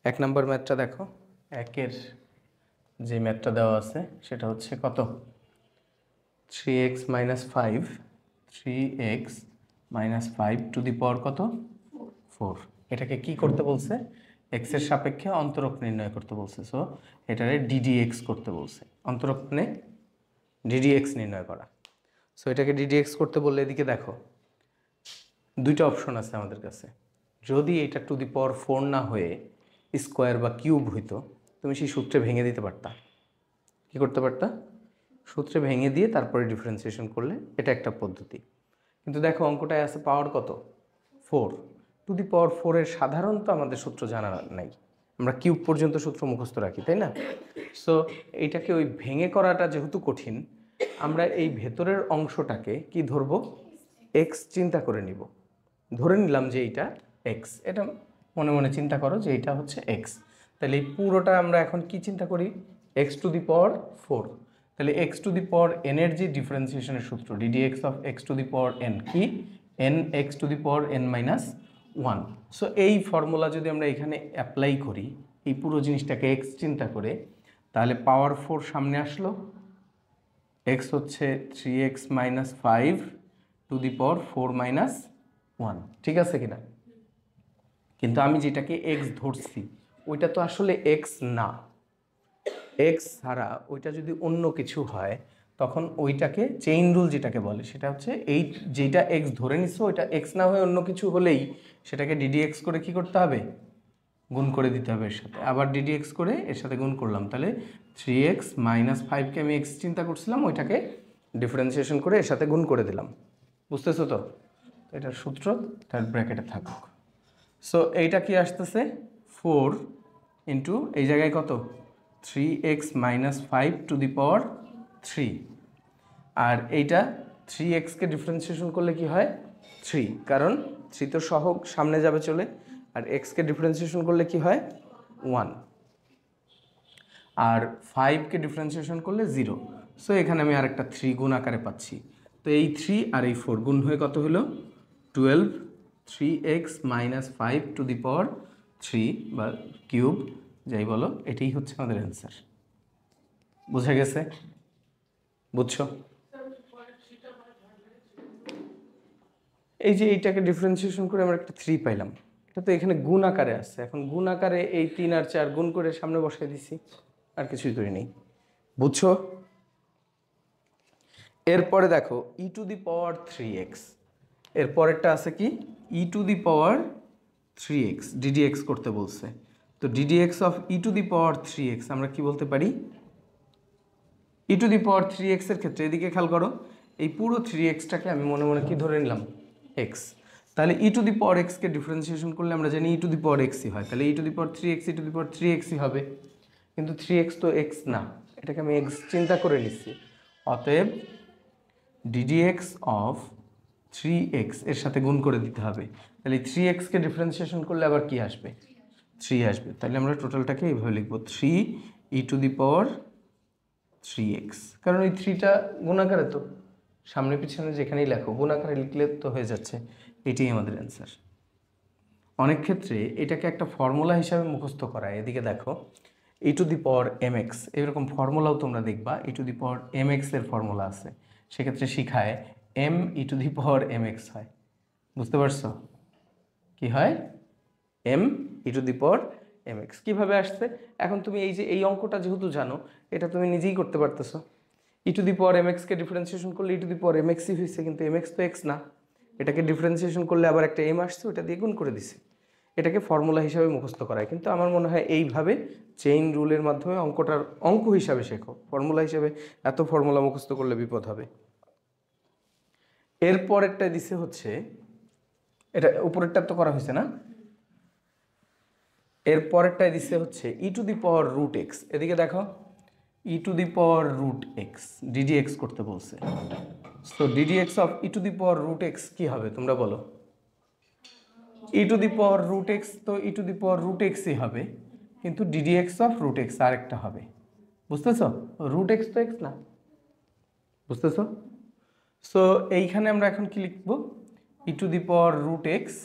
এক নম্বর ম্যাথটা দেখো, একের যে ম্যাথটা দেওয়া আছে সেটা হচ্ছে কত, 3x minus 5, 3x minus 5 to the power কত, 4। এটাকে কি করতে বলছে, এক্সের সাপেক্ষে অন্তরক নির্ণয় করতে বলছে। সো এটারে ডিডিএক্স করতে বলছে, অন্তরক মানে ডিডিএক্স নির্ণয় করা। সো এটাকে ডিডিএক্স করতে বললে এদিকে দেখো দুইটা অপশন আছে আমাদের কাছে। যদি এটা টু দি পাওয়ার 4 না হয়ে স্কোয়ার বা কিউব হইতো, তুমি সেই সূত্রে ভেঙে দিতে পারতা। কি করতে পারতা, সূত্রে ভেঙে দিয়ে তারপরে ডিফারেন্সিয়েশন করলে এটা একটা পদ্ধতি। কিন্তু দেখো অঙ্কটায় আছে পাওয়ার কত, 4। টু দি পাওয়ার 4-এর সাধারণত আমাদের সূত্র জানা নাই, আমরা কিউব পর্যন্ত সূত্র মুখস্থ রাখি, তাই না? সো এইটাকে ওই ভেঙে করাটা যেহেতু কঠিন, আমরা এই ভেতরের অংশটাকে কি ধরবো, এক্স চিন্তা করে নিব। ধরে নিলাম যে এইটা এক্স, এটা মনে মনে চিন্তা করো যে এইটা হচ্ছে এক্স। তাহলে এই পুরোটা আমরা এখন কি চিন্তা করি, এক্স টু দি পাওয়ার 4। তাহলে x to the power n এর যে ডিফারেন্সিয়েশনের সূত্র DDX of x to the power n কি, n x to the power n minus 1। So এই ফর্মুলা যদি আমরা এখানে অ্যাপ্লাই করি, এই পুরো জিনিসটাকে এক্স চিন্তা করে, তাহলে পাওয়ার 4 সামনে আসলো, এক্স হচ্ছে 3x minus 5 to the power 4 minus 1, ঠিক আছে কিনা? কিন্তু আমি যেটাকে এক্স ধরছি ওইটা তো আসলে এক্স না, এক্স ছাড়া ওইটা যদি অন্য কিছু হয় তখন ওইটাকে চেইন রুল যেটাকে বলে সেটা হচ্ছে এই যেটা এক্স ধরে নিছো ওইটা এক্স না হয়ে অন্য কিছু হলেই সেটাকে ডিডিএক্স করে কি করতে হবে, গুণ করে দিতে হবে এর সাথে। আবার ডিডিএক্স করে এর সাথে গুণ করলাম, তাহলে 3x মাইনাস 5কে আমি এক্স চিন্তা করছিলাম, ওইটাকে ডিফারেন্সিয়েশন করে এর সাথে গুণ করে দিলাম। বুঝতেছো তো? এটার সূত্র তার ব্র্যাকেটে থাকুক। সো এইটা কি আসতেছে, 4 ইন্টু এই জায়গায় কত, 3x মাইনাস 5 টু দি পাওয়ার 3। আর এইটা 3xকে ডিফারেন্সিয়েশন করলে কি হয়, 3, কারণ 3 তো সহগ সামনে যাবে চলে। আর এক্সকে ডিফারেন্সিয়েশন করলে কি হয়, 1। আর 5কে ডিফারেন্সিয়েশন করলে 0। সো এখানে আমি আরেকটা 3 গুণ আকারে পাচ্ছি। তো এই 3 আর এই 4 গুণ হয়ে কত হলো, 12, 3x মাইনাস 5 টু দি পাওয়ার 3 বা কিউব যাই বলো, এটাই হচ্ছে আমাদের অ্যান্সার। বুঝা গেছে? বুঝছো? এই যে এইটাকে ডিফারেন্সিয়েশন করে আমরা একটা 3 পাইলাম, এটা তো এখানে গুণ আকারে আছে। এখন গুণ আকারে এই 3 আর 4 গুণ করে সামনে বসাই দিছি, আর কিছুই করি নেই। বুঝছো? এরপরে দেখো e to the power 3x, এর পরেরটা আছে কি, ই to the power 3x ddx করতে বলছে। তো ddx of e to the power 3x আমরা কি বলতে পারি, ই টু দি পাওয়ার 3x এর ক্ষেত্রে এদিকে খেয়াল করো, এই পুরো 3xটাকে আমি মনে মনে কি ধরে নিলাম, এক্স। তাহলে ই টু দি পাওয়ার এক্সকে ডিফারেন্সিয়েশন করলে আমরা জানি ই টু দি পাওয়ার এক্সই হয়, তাহলে ই to the power 3x E to the পাওয়ার 3xই হবে। কিন্তু 3x তো এক্স না, এটাকে আমি এক্স চিন্তা করে নিচ্ছি। অতএব ডিডিএক্স অফ 3x এর সাথে গুণ করে দিতে হবে। তাহলে 3xকে ডিফারেন্সিয়েশন করলে আবার কি আসবে, 3 আসবে। তাহলে আমরা টোটালটাকে এইভাবে লিখবো, 3 ই টু দি পাওয়ার 3x, কারণ এই 3টা গুণাকারে, তো সামনে পিছনে যেখানেই লেখো গুণাকারে লিখলে তো হয়ে যাচ্ছে। এটাই আমাদের অ্যান্সার। অনেক ক্ষেত্রে এটাকে একটা ফর্মুলা হিসাবে মুখস্থ করায়। এদিকে দেখো e to the power m x, এরকম ফর্মুলাও তোমরা দেখবা, e to the power m এক্সের ফর্মুলা আছে, সেক্ষেত্রে শিখায় m e to the power m x হয়। বুঝতে পারছো কি হয়, m e to the power m x কীভাবে আসছে? এখন তুমি এই যে এই অঙ্কটা যেহেতু জানো, এটা তুমি নিজেই করতে পারতেছো। E to the power m এক্সকে ডিফারেন্সিয়েশন করলে e to the power M এক্সই হয়েছে, কিন্তু এম এক্স তো এক্স না, এটাকে ডিফারেন্সিয়েশন করলে আবার একটা এম আসছে, ওটা দিয়ে গুণ করে দিছে। এটাকে ফর্মুলা হিসাবে মুখস্থ করায়, কিন্তু আমার মনে হয় এইভাবে চেইন রুলের মাধ্যমে অঙ্কটার অঙ্ক হিসাবে শেখো। ফর্মুলা হিসাবে এত ফর্মুলা মুখস্থ করলে বিপদ হবে। এরপরেরটা দিছে হচ্ছে, এটা উপরেরটা তো করা হয়েছে না, এর পরেরটাই দিচ্ছে হচ্ছে e to the power root x. এদিকে দেখো e to the power root x DDX করতে বলছে। So DDX of e to the power root x কী হবে তোমরা বলো? E to the power root x তো e to the power root এক্সই হবে, কিন্তু ডিডিএক্স অফ রুট এক্স আরেকটা হবে। বুঝতেছ? রুট এক্স তো এক্স না, বুঝতেছ? সো এইখানে আমরা এখন কি লিখব, e to the power root x,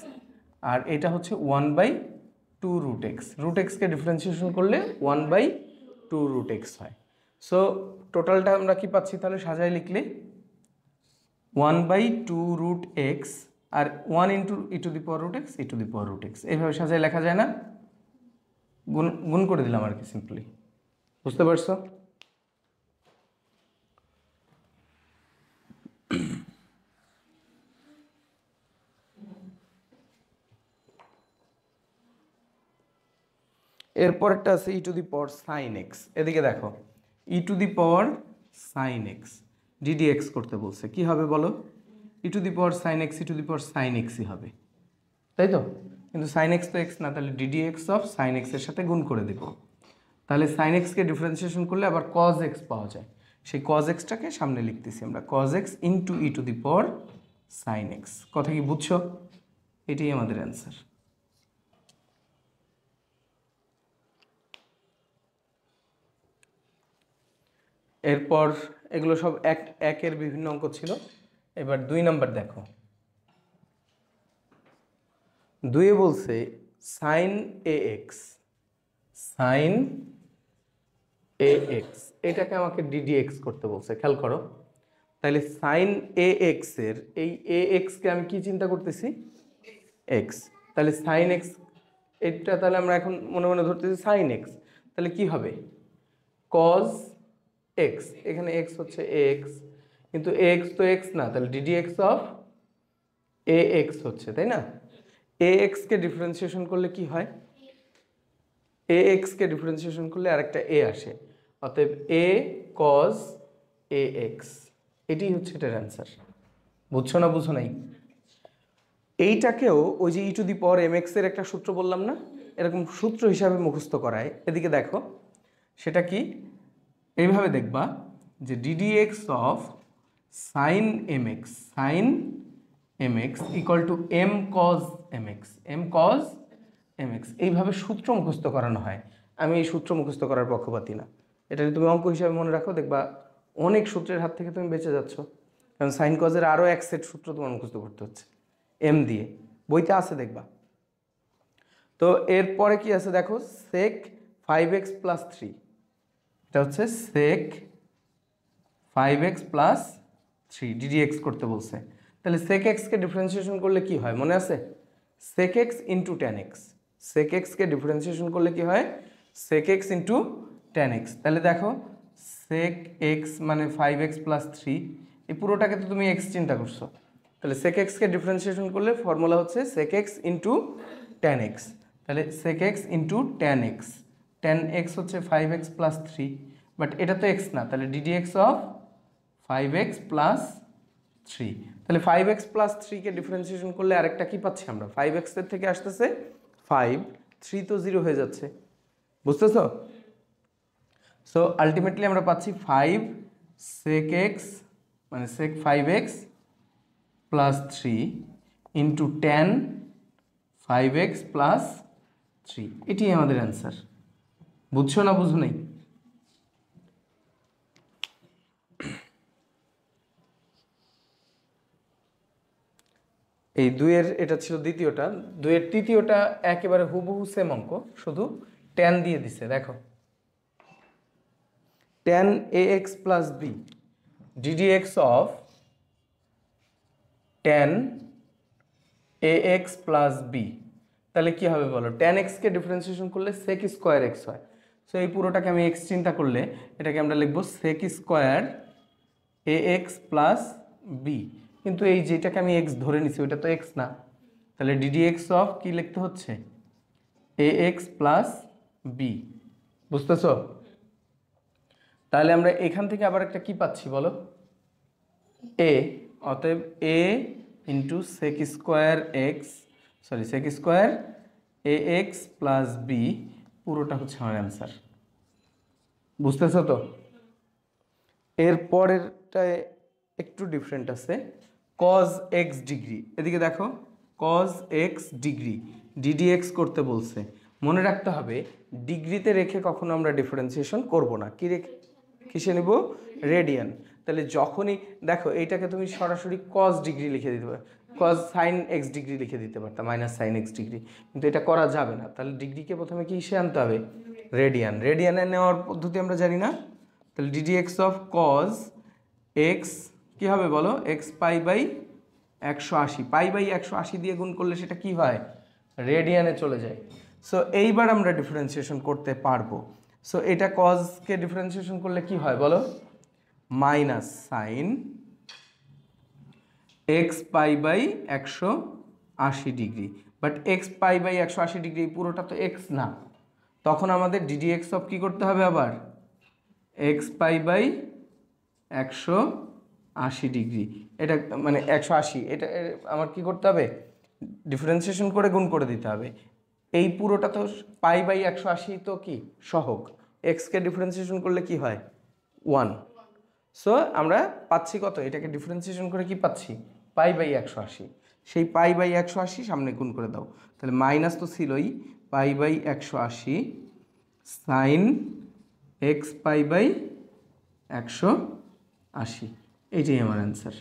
আর এটা হচ্ছে 1/√x to root x, root এক্সকে ডিফারেন্সিয়েশন করলে 1/2 রুট এক্স হয়। সো টোটালটা আমরা কি পাচ্ছি তাহলে সাজায় লিখলে 1/2 রুট এক্স আর 1 into e to the power root x, e to the power root x, এইভাবে সাজায় লেখা যায় না? গুণ গুণ করে দিলাম আর কি, সিম্পলি। বুঝতে পারছো? এরপরটা আছে e to the power sine x. এদিকে দেখো, e to the power sine x DD x করতে বলছে, কি হবে বলো? E to the power sine x, e to the power sine এক্সই হবে, তাই তো? কিন্তু সাইন এক্স তো এক্স না, তাহলে ডিডি এক্স অফ সাইন এক্সের সাথে গুণ করে দেব। তাহলে সাইন এক্সকে ডিফারেন্সিয়েশন করলে আবার কজ এক্স পাওয়া যায়, সেই কজ এক্সটাকে সামনে লিখতেছি আমরা, cos x into e to the power sine x. কথা কি বুঝছো? এটাই আমাদের অ্যান্সার। এরপর এগুলো সব একের বিভিন্ন অঙ্ক ছিল। এবার 2 নাম্বার দেখো, 2-এ বলছে সাইন এ এক্স, সাইন এ এক্স, এটাকে আমাকে ডিডি এক্স করতে বলছে। খেয়াল করো, তাহলে সাইন এ এক্স এর এই এ এক্সকে আমি কি চিন্তা করতেছি? এক্স। তাহলে সাইন এক্স, এটা তাহলে আমরা এখন মনে মনে ধরতেছি সাইন এক্স, তাহলে কি হবে? কজ এক্স, এখানে এক্স হচ্ছে এ এক্স, কিন্তু এ এক্স তো এক্স না, তাহলে DD x of A x হচ্ছে, তাই না? এ এক্সকে ডিফারেন্সিয়েশন করলে কি হয়? এ এক্সকে ডিফারেন্সিয়েশন করলে আরেকটা এ আসে, অতএব এ কজ এ এক্স, এটি হচ্ছে এটার অ্যান্সার। বুঝছো না বুঝো নাই? এইটাকেও ওই যে ই টু দি পাওয়ার এম এক্সের একটা সূত্র বললাম না, এরকম সূত্র হিসাবে মুখস্থ করায়। এদিকে দেখো, সেটা কি? এইভাবে দেখবা যে d d x of sine m x, sine m x equal to m cos m x, m cos m x, এইভাবে সূত্র মুখস্থ করানো হয়। আমি এই সূত্র মুখস্থ করার পক্ষপাতী না, এটা যদি তুমি অঙ্ক হিসাবে মনে রাখো, দেখবা অনেক সূত্রের হাত থেকে তুমি বেঁচে যাচ্ছ। কারণ সাইন কজের আরও এক সেট সূত্র তোমার মুখস্থ করতে হচ্ছে এম দিয়ে, বইতে আছে দেখবা। তো এরপরে কি আছে দেখো, সেক 5x + 3, এটা হচ্ছে সেক 5x + 3 ডিডি এক্স করতে বলছে। তাহলে সেক এক্সকে ডিফারেন্সিয়েশন করলে কি হয় মনে আছে? Sec x into tan x, sec এক্সকে ডিফারেন্সিয়েশন করলে কি হয়? Sec x into tan x. তাহলে দেখো, সেক এক্স মানে 5x + 3, এই পুরোটাকে তো তুমি এক্স চিন্তা করছো, তাহলে সেক এক্সকে ডিফারেন্সিয়েশন করলে ফর্মুলা হচ্ছে sec x into tan x. তাহলে sec x into tan x, tan x হচ্ছে 5x + 3, বাট এটা তো এক্স না, তাহলে ডিডি এক্স অফ 5x + 3। তাহলে 5x + 3কে ডিফারেন্সিয়েশন করলে আরেকটা কি পাচ্ছি আমরা? 5x এর থেকে আসতেছে 5, 3 তো 0 হয়ে যাচ্ছে, বুঝতেছো? সো আলটিমেটলি আমরা পাচ্ছি 5 সেক এক্স মানে সেক 5x + 3 ইন্টু ট্যান 5x + 3, এটি আমাদের অ্যান্সার। বুঝছো না বুঝো নাই? এই 2-এর এটা ছিল দ্বিতীয়টা, 2-এর তৃতীয়টা একেবারে হুবহু সেম অঙ্ক, শুধু ট্যান দিয়ে দিছে। দেখো, tan a x plus b d d x of tan a x plus b, তাহলে কি হবে বলো? ট্যান এক্সকে ডিফারেন্সিয়েশন করলে সেক স্কোয়ার এক্স হয়। সো এই পুরোটাকে আমি এক্স চিন্তা করলে এটাকে আমরা লিখবো sec square a x plus b, কিন্তু এই যেটাকে আমি এক্স ধরে নিছি ওইটা তো এক্স না, তাহলে ডিডি এক্স অফ কি লিখতে হচ্ছে? এ এক্স প্লাস বি। বুঝতেছো? তাহলে আমরা এখান থেকে আবার একটা কি পাচ্ছি বলো? এ, অতএব a into sec square x, sorry sec square a x plus b, পুরোটা হচ্ছে আমার অ্যান্সার। বুঝতেছো তো? এর পরেরটায় একটু ডিফারেন্ট আছে, কজ এক্স ডিগ্রি। এদিকে দেখো, cos x degree d d x করতে বলছে। মনে রাখতে হবে ডিগ্রিতে রেখে কখনো আমরা ডিফারেন্সিয়েশন করব না, কি রেখে? কিসে নেব? রেডিয়ান। তাহলে যখনই দেখো এইটাকে তুমি সরাসরি কজ ডিগ্রি লিখে দিতে পারো, কজ সাইন এক্স ডিগ্রি লিখে দিতে পারতাম, মাইনাস সাইন এক্স ডিগ্রি, কিন্তু এটা করা যাবে না। তাহলে ডিগ্রিকে প্রথমে কি হিসেবে আনতে হবে? রেডিয়ান। রেডিয়ানে নেওয়ার পদ্ধতি আমরা জানি না। তাহলে DD x of cos x কী হবে বলো? X pi by 180, pi by 180 দিয়ে গুণ করলে সেটা কি হয়? রেডিয়ানে চলে যায়। সো এইবার আমরা ডিফারেন্সিয়েশন করতে পারবো। সো এটা কজকে ডিফারেন্সিয়েশন করলে কি হয় বলো? Minus sine x pi by 180 degree. But x pi by 180 degree পুরোটা তো এক্স না, তখন আমাদের ডিডি এক্স অফ কী করতে হবে আবার? এক্স পাই বাই 180 ডিগ্রি, এটা মানে 180, এটা আমার কি করতে হবে? ডিফারেন্সিয়েশন করে গুণ করে দিতে হবে। এই পুরোটা তো পাই বাই 180 তো কি সহগ, এক্সকে ডিফারেন্সিয়েশন করলে কি হয়? 1। সো আমরা পাচ্ছি কত? এটাকে ডিফারেন্সিয়েশন করে কি পাচ্ছি? Pi by 180। সেই পাই বাই 180 সামনে গুণ করে দাও, তাহলে মাইনাস তো ছিলই, pi by 180 sine x pi by 180, এইটাই আমার অ্যান্সার।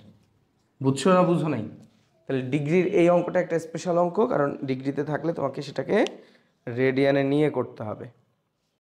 বুঝছো না বুঝো নাই? তাহলে ডিগ্রির এই অঙ্কটা একটা স্পেশাল অঙ্ক, কারণ ডিগ্রিতে থাকলে তোমাকে সেটাকে রেডিয়ানে নিয়ে করতে হবে।